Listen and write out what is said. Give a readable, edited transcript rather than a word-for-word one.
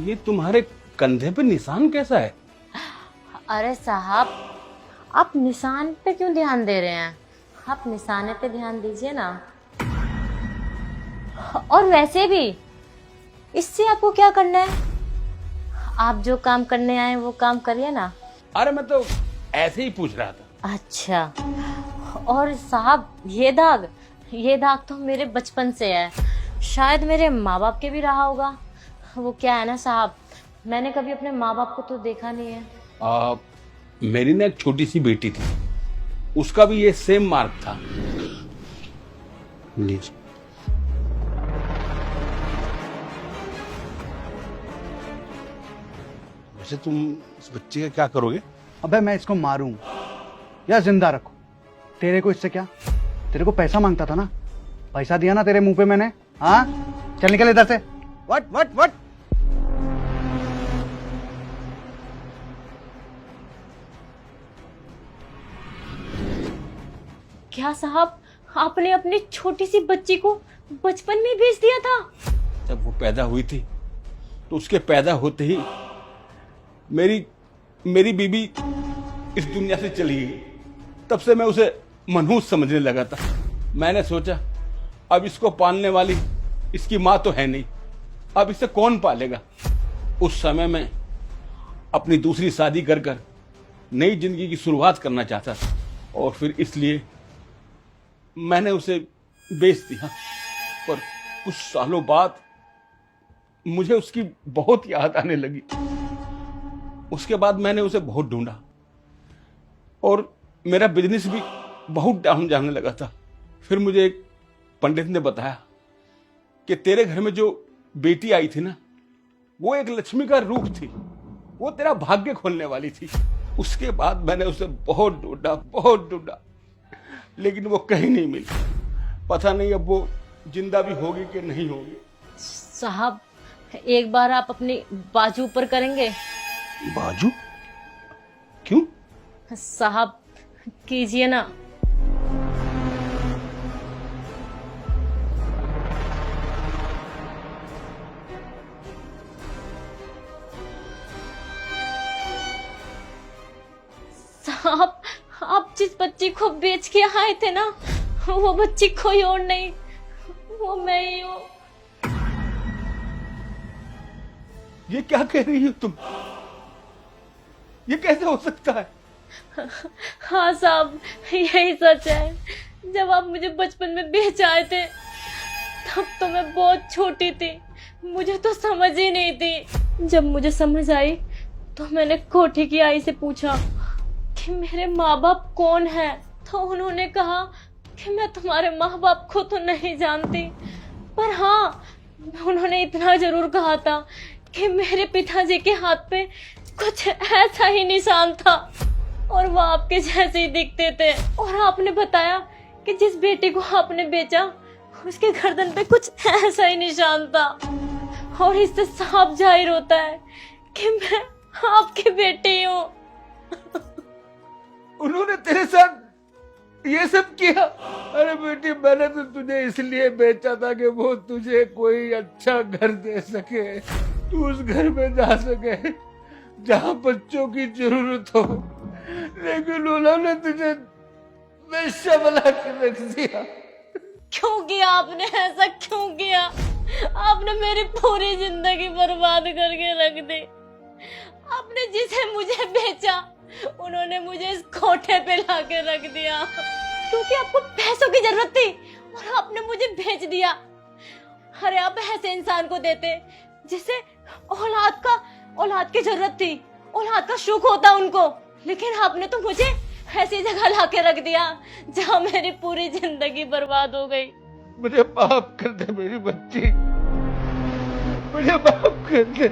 ये तुम्हारे कंधे पे निशान कैसा है? अरे साहब, आप निशान पे क्यों ध्यान दे रहे हैं? आप निशाने पे ध्यान दीजिए ना। और वैसे भी इससे आपको क्या करना है? आप जो काम करने आए वो काम करिए ना। अरे मैं तो ऐसे ही पूछ रहा था। अच्छा। और साहब, ये दाग तो मेरे बचपन से है। शायद मेरे माँ बाप के भी रहा होगा। वो क्या है ना साहब, मैंने कभी अपने माँ बाप को तो देखा नहीं है। मेरी ना एक छोटी सी बेटी थी, उसका भी ये सेम मार्क था। लीजिए। वैसे तुम इस बच्चे का क्या करोगे? अबे मैं इसको मारूं या जिंदा रखूं? तेरे को इससे क्या? तेरे को पैसा मांगता था ना, पैसा दिया ना तेरे मुंह पे मैंने। हाँ, चल निकल इधर से। What what what. क्या साहब, आपने अपनी छोटी सी बच्ची को बचपन में भेज दिया था? जब वो पैदा हुई थी तो उसके पैदा होते ही मेरी बीबी इस दुनिया से चली गई। तब से मैं उसे मनहूस समझने लगा था। मैंने सोचा अब इसको पालने वाली इसकी माँ तो है नहीं, अब इसे कौन पालेगा। उस समय मैं अपनी दूसरी शादी कर कर नई जिंदगी की शुरुआत करना चाहता था, और फिर इसलिए मैंने उसे बेच दिया। पर कुछ सालों बाद मुझे उसकी बहुत याद आने लगी। उसके बाद मैंने उसे बहुत ढूंढा और मेरा बिजनेस भी बहुत डाउन जाने लगा था। फिर मुझे एक पंडित ने बताया कि तेरे घर में जो बेटी आई थी ना, वो एक लक्ष्मी का रूप थी, वो तेरा भाग्य खोलने वाली थी। उसके बाद मैंने उसे बहुत ढूंढा, लेकिन वो कहीं नहीं मिली। पता नहीं अब वो जिंदा भी होगी कि नहीं होगी। साहब, एक बार आप अपनी बाजू ऊपर करेंगे? बाजू? क्यों? साहब, कीजिए ना। साहब, आप जिस बच्ची को बेच के आए थे ना, वो बच्ची कोई और नहीं, वो मैं ही हूँ। ये क्या कह रही हो तुम? ये कैसे हो सकता है? हाँ साहब, यही सच है। जब आप मुझे बचपन में बेच आए थे तब तो मैं बहुत छोटी थी, मुझे तो समझ ही नहीं थी। जब मुझे समझ आई तो मैंने कोठी की आई से पूछा कि मेरे माँ बाप कौन है, तो उन्होंने कहा कि मैं तुम्हारे माँ बाप को तो नहीं जानती, पर हाँ, उन्होंने इतना जरूर कहा था कि मेरे पिताजी के हाथ पे कुछ ऐसा ही निशान था और वो आपके जैसे ही दिखते थे। और आपने बताया कि जिस बेटी को आपने बेचा उसके गर्दन पे कुछ ऐसा ही निशान था। और इससे साफ जाहिर होता है कि मैं आपकी बेटी हूँ। उन्होंने तेरे साथ ये सब किया? अरे बेटी, मैंने तो तुझे इसलिए बेचा था कि वो तुझे कोई अच्छा घर दे सके, तू उस घर में जा सके जहाँ बच्चों की जरूरत हो, लेकिन उन्होंने तुझे वेश्या बना के रख दिया। क्यों किया आपने ऐसा? क्यों किया? आपने मेरी पूरी जिंदगी बर्बाद करके रख दी। आपने जिसे मुझे बेचा उन्होंने मुझे इस कोठे पे लाके रख दिया क्योंकि आपको पैसों की जरूरत थी और आपने मुझे भेज दिया। अरे आप ऐसे इंसान को देते जिसे औलाद की जरूरत थी, औलाद का शौक होता उनको, लेकिन आपने तो मुझे ऐसी जगह लाके रख दिया जहाँ मेरी पूरी जिंदगी बर्बाद हो गई। मुझे माफ कर दे मेरी बच्ची, मुझे माफ कर दे।